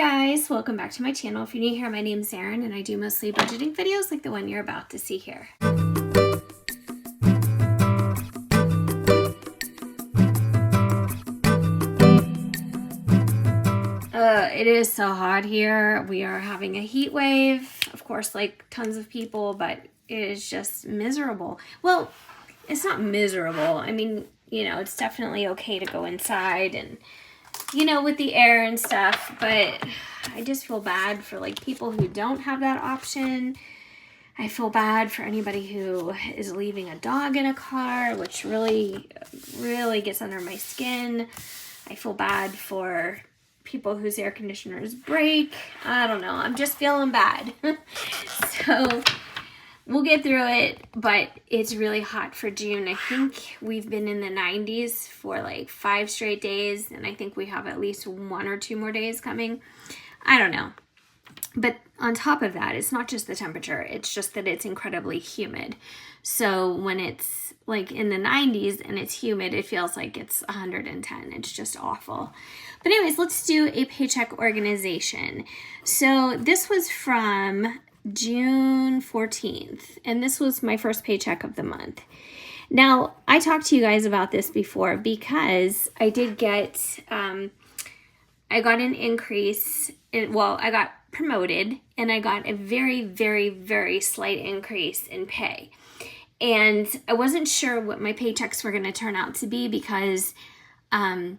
guys, welcome back to my channel. If you're new here, my name is Erin and I do mostly budgeting videos like the one you're about to see here. It is so hot here. We are having a heat wave, of course, like tons of people, but it is just miserable. Well, it's not miserable. I mean, you know, it's definitely okay to go inside and, you know, with the air and stuff, but I just feel bad for like people who don't have that option. I feel bad for anybody who is leaving a dog in a car, which really gets under my skin. I feel bad for people whose air conditioners break. I don't know. I'm just feeling bad. So we'll get through it, but it's really hot for June. I think we've been in the 90s for like 5 straight days, and I think we have at least 1 or 2 more days coming. I don't know. But on top of that, it's not just the temperature, it's just that it's incredibly humid. So when it's like in the 90s and it's humid, it feels like it's 110. It's just awful. But anyways, let's do a paycheck organization. So this was from June 14th, and this was my first paycheck of the month. Now, I talked to you guys about this before because I did get, I got an increase, I got promoted, and I got a very slight increase in pay. And I wasn't sure what my paychecks were going to turn out to be because the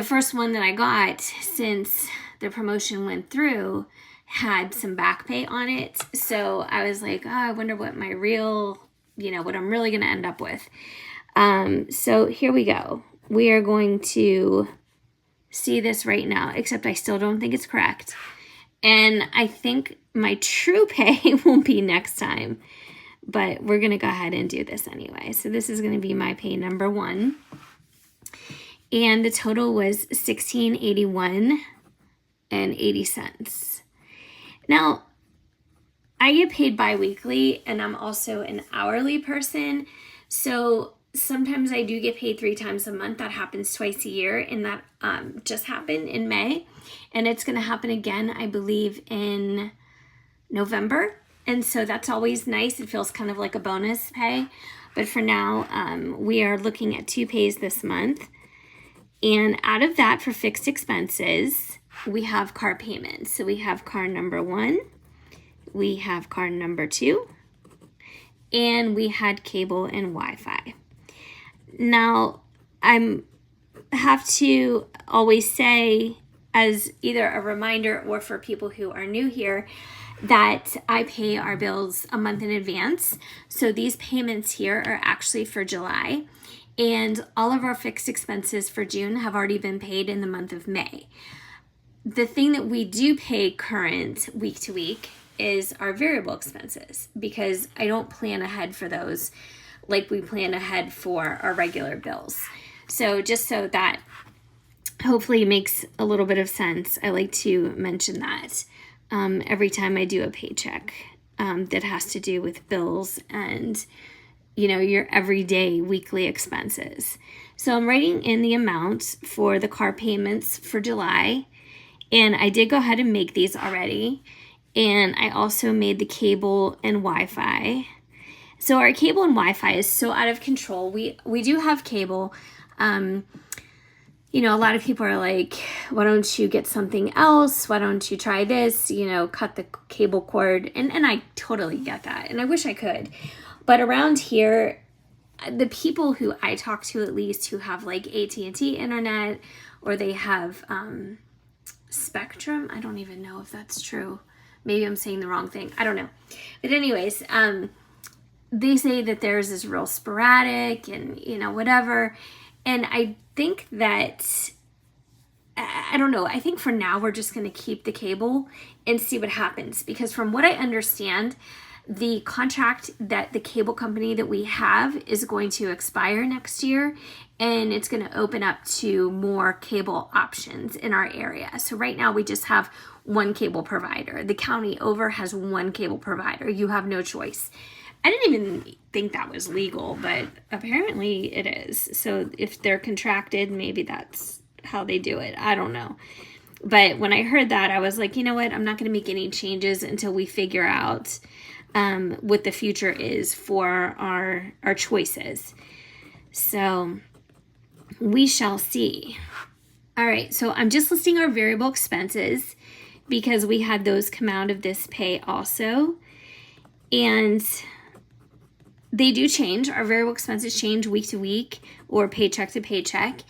first one that I got since the promotion went through had some back pay on it. So I was like, oh, I wonder what my real, what I'm really going to end up with. So here we go. We are going to see this right now, except I still don't think it's correct. And I think my true pay will be next time, but we're going to go ahead and do this anyway. So this is going to be my pay number 1. And the total was $16.81.80. Now, I get paid bi-weekly, and I'm also an hourly person. So sometimes I do get paid 3 times a month. That happens twice a year, and that just happened in May. And it's going to happen again, I believe, in November. And so that's always nice. It feels kind of like a bonus pay. But for now, we are looking at 2 pays this month. And out of that, for fixed expenses, we have car payments. So we have car number 1, we have car number 2, and we had cable and Wi-Fi. Now, I have to always say, as either a reminder or for people who are new here, that I pay our bills a month in advance. So these payments here are actually for July. And all of our fixed expenses for June have already been paid in the month of May. The thing that we do pay current week to week is our variable expenses, because I don't plan ahead for those like we plan ahead for our regular bills. So just so that hopefully makes a little bit of sense, I like to mention that every time I do a paycheck that has to do with bills and your everyday weekly expenses. So I'm writing in the amounts for the car payments for July, and I did go ahead and make these already. And I also made the cable and Wi-Fi. So our cable and Wi-Fi is so out of control. We do have cable. A lot of people are like, why don't you get something else? Why don't you try this? Cut the cable cord. And I totally get that. And I wish I could. But around here, the people who I talk to, at least, who have like AT&T internet, or they have Spectrum. I don't even know if that's true. Maybe I'm saying the wrong thing. I don't know. But anyways, they say that theirs is real sporadic and, whatever. And I think that, I don't know. I think for now, we're just going to keep the cable and see what happens. Because from what I understand, the contract that the cable company that we have is going to expire next year, and it's going to open up to more cable options in our area. So right now we just have one cable provider. The county over has one cable provider. You have no choice. I didn't even think that was legal, but apparently it is. So if they're contracted, maybe that's how they do it. I don't know. But when I heard that, I was like, you know what? I'm not going to make any changes until we figure out what the future is for our choices. So we shall see. All right, so I'm just listing our variable expenses because we had those come out of this pay also. And they do change. Our variable expenses change week to week or paycheck to paycheck.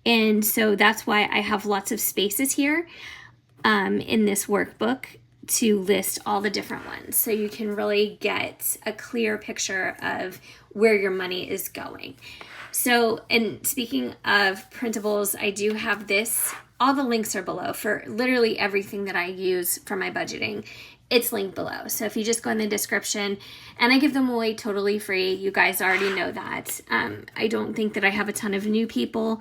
And so that's why I have lots of spaces here in this workbook to list all the different ones. So you can really get a clear picture of where your money is going. So, and speaking of printables, I do have this. All the links are below for literally everything that I use for my budgeting. It's linked below. So if you just go in the description, and I give them away totally free. You guys already know that. I don't think that I have a ton of new people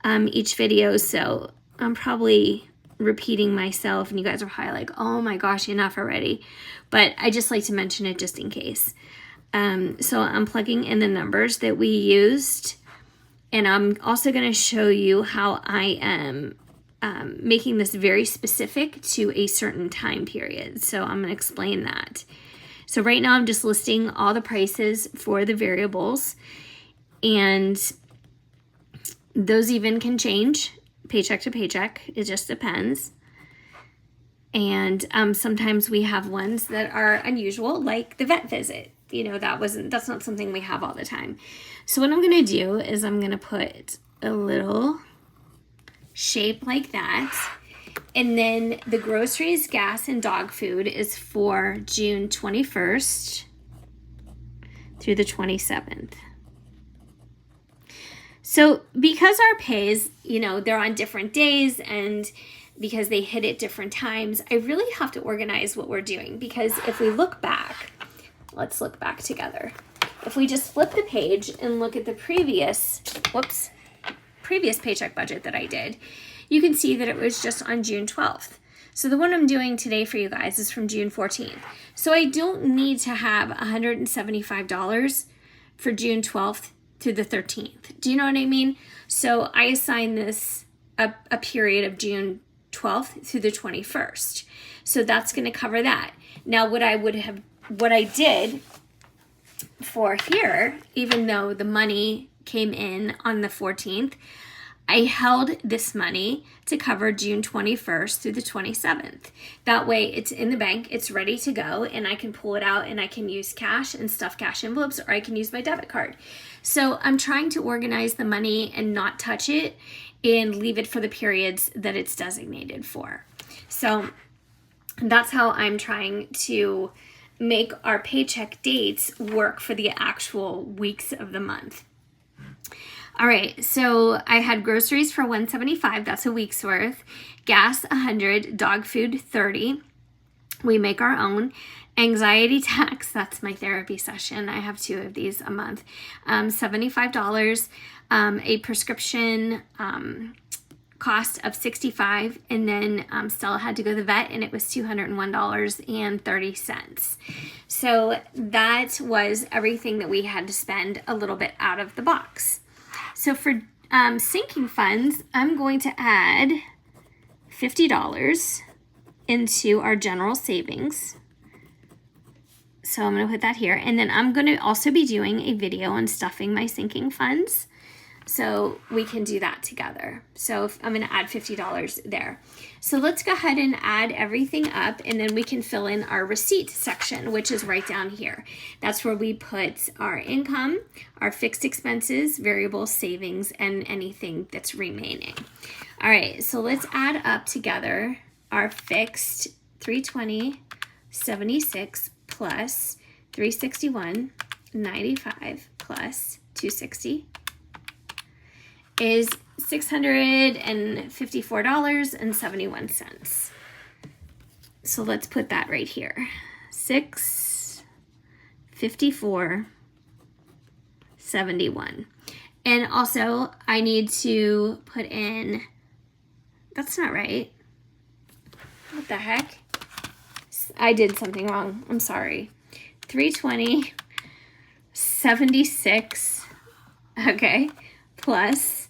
each video, so I'm probably repeating myself, and you guys are probably like, oh my gosh, enough already. But I just like to mention it just in case. So I'm plugging in the numbers that we used, and I'm also going to show you how I am making this very specific to a certain time period. So I'm going to explain that. So right now I'm just listing all the prices for the variables, and those even can change paycheck to paycheck. It just depends. And sometimes we have ones that are unusual, like the vet visit. You know, that's not something we have all the time. So what I'm going to do is I'm going to put a little shape like that. And then the groceries, gas, and dog food is for June 21st through the 27th. So because our pays, you know, they're on different days and because they hit at different times, I really have to organize what we're doing, because if we look back, let's look back together. If we just flip the page and look at the previous paycheck budget that I did, you can see that it was just on June 12th. So the one I'm doing today for you guys is from June 14th. So I don't need to have $175 for June 12th through the 13th. Do you know what I mean? So I assign this a period of June 12th through the 21st. So that's going to cover that. Now what I did for here, even though the money came in on the 14th, I held this money to cover June 21st through the 27th. That way it's in the bank, it's ready to go, and I can pull it out and I can use cash and stuff cash envelopes, or I can use my debit card. So I'm trying to organize the money and not touch it and leave it for the periods that it's designated for. So that's how I'm trying to make our paycheck dates work for the actual weeks of the month. All right, so I had groceries for $175, that's a week's worth. Gas, $100, dog food, $30. We make our own. Anxiety tax, that's my therapy session. I have 2 of these a month. $75. A prescription cost of $65, and then Stella had to go to the vet, and it was $201.30. So that was everything that we had to spend a little bit out of the box. So for sinking funds, I'm going to add $50 into our general savings. So I'm going to put that here. And then I'm going to also be doing a video on stuffing my sinking funds. So we can do that together. So I'm going to add $50 there. So let's go ahead and add everything up, and then we can fill in our receipt section, which is right down here. That's where we put our income, our fixed expenses, variable savings, and anything that's remaining. All right, so let's add up together our fixed $320.76 plus $361.95 plus $260 is $654.71. So let's put that right here. $654.71. And also I need to put in, that's not right. What the heck? I did something wrong. I'm sorry. 320.76. Okay. Plus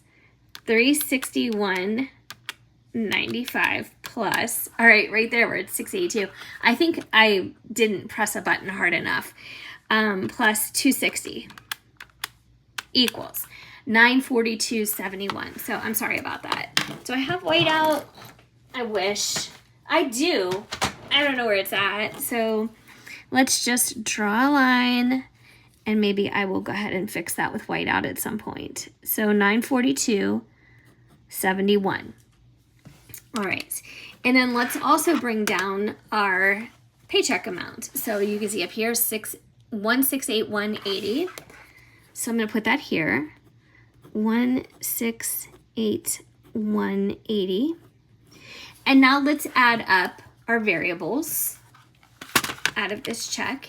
361.95 plus, all right, right there where it's 682. I think I didn't press a button hard enough. Plus 260 equals 942.71. So I'm sorry about that. Do I have whiteout? I wish. I do. I don't know where it's at. So let's just draw a line, and maybe I will go ahead and fix that with whiteout at some point. So 942.71. All right. And then let's also bring down our paycheck amount. So you can see up here 168,180. So I'm going to put that here. 168,180. And now let's add up our variables out of this check.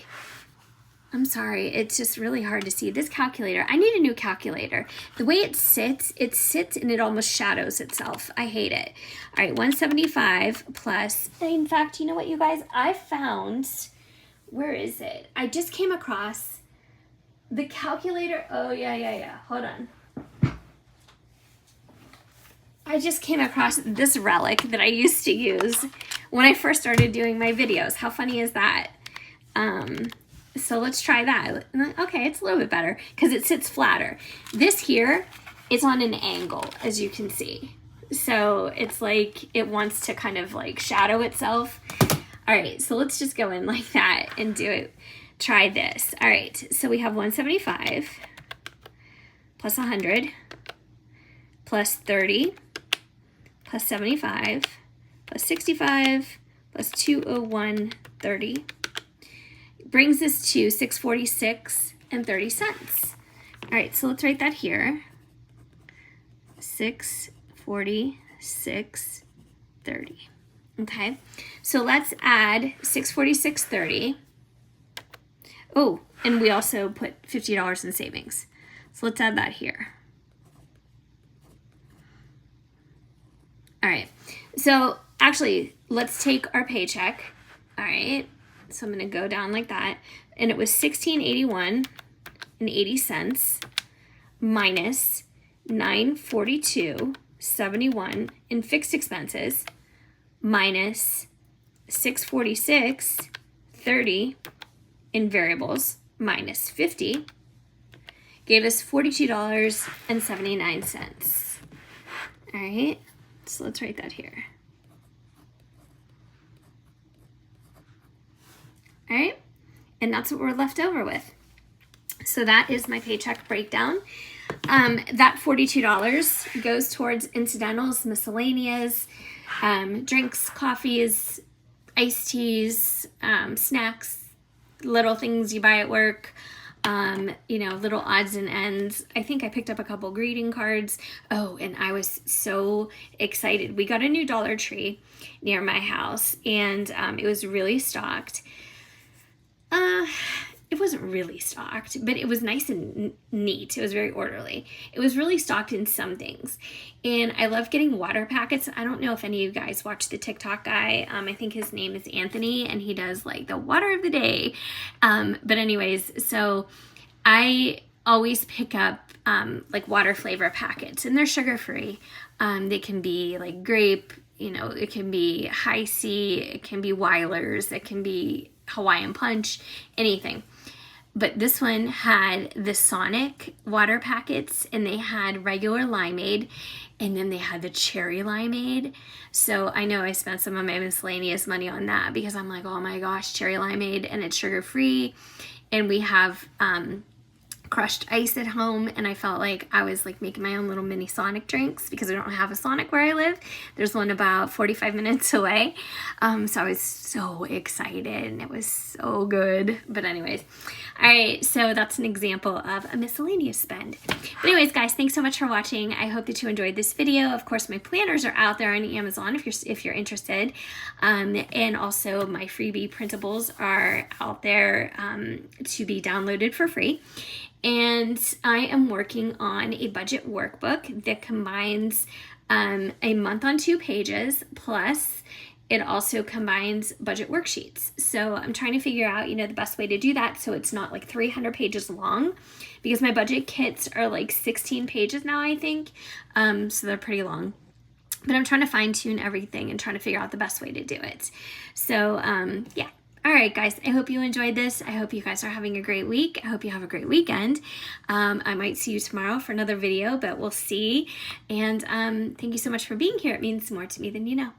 I'm sorry, it's just really hard to see. This calculator, I need a new calculator. The way it sits and it almost shadows itself. I hate it. All right, 175 plus, in fact, you know what, you guys? I found, where is it? I just came across the calculator. Oh, yeah. Hold on. I just came across this relic that I used to use when I first started doing my videos. How funny is that? So let's try that. Okay, it's a little bit better because it sits flatter. This here is on an angle, as you can see. So it's like it wants to kind of like shadow itself. All right, so let's just go in like that and do it. Try this. All right, so we have 175 plus 100 plus 30 plus 75 plus 65 plus 201.30 brings us to 646.30. All right, so let's write that here. 646.30. Okay, so let's add 646.30. Oh, and we also put $50 in savings. So let's add that here. All right, so actually, let's take our paycheck. All right, so I'm gonna go down like that. And it was $16.81.80 minus $942.71 in fixed expenses minus $646.30 in variables minus 50 gave us $42.79. All right, so let's write that here. All right, and that's what we're left over with. So that is my paycheck breakdown. That $42 goes towards incidentals, miscellaneous, drinks, coffees, iced teas, snacks, little things you buy at work, you know, little odds and ends. I think I picked up a couple greeting cards. Oh, and I was so excited. We got a new Dollar Tree near my house, and it was really stocked. It wasn't really stocked, but it was nice and neat. It was very orderly. It was really stocked in some things. And I love getting water packets. I don't know if any of you guys watch the TikTok guy. I think his name is Anthony, and he does like the water of the day. But anyways, so I always pick up like water flavor packets, and they're sugar-free. They can be like grape, you know, it can be high C, it can be Weiler's, it can be Hawaiian Punch, anything. But this one had the Sonic water packets, and they had regular limeade, and then they had the cherry limeade. So I know I spent some of my miscellaneous money on that because I'm like, oh my gosh, cherry limeade, and it's sugar-free. And we have crushed ice at home, and I felt like I was like making my own little mini Sonic drinks because we don't have a Sonic where I live. There's one about 45 minutes away. So I was so excited, and it was so good. But anyways, all right, so that's an example of a miscellaneous spend. But anyways, guys, thanks so much for watching. I hope that you enjoyed this video. Of course, my planners are out there on Amazon if you're interested. And also my freebie printables are out there to be downloaded for free. And I am working on a budget workbook that combines a month on 2 pages, plus it also combines budget worksheets. So I'm trying to figure out, you know, the best way to do that so it's not like 300 pages long, because my budget kits are like 16 pages now, I think. So they're pretty long. but I'm trying to fine tune everything and trying to figure out the best way to do it. So yeah. All right, guys, I hope you enjoyed this. I hope you guys are having a great week. I hope you have a great weekend. I might see you tomorrow for another video, but we'll see. And thank you so much for being here. It means more to me than you know.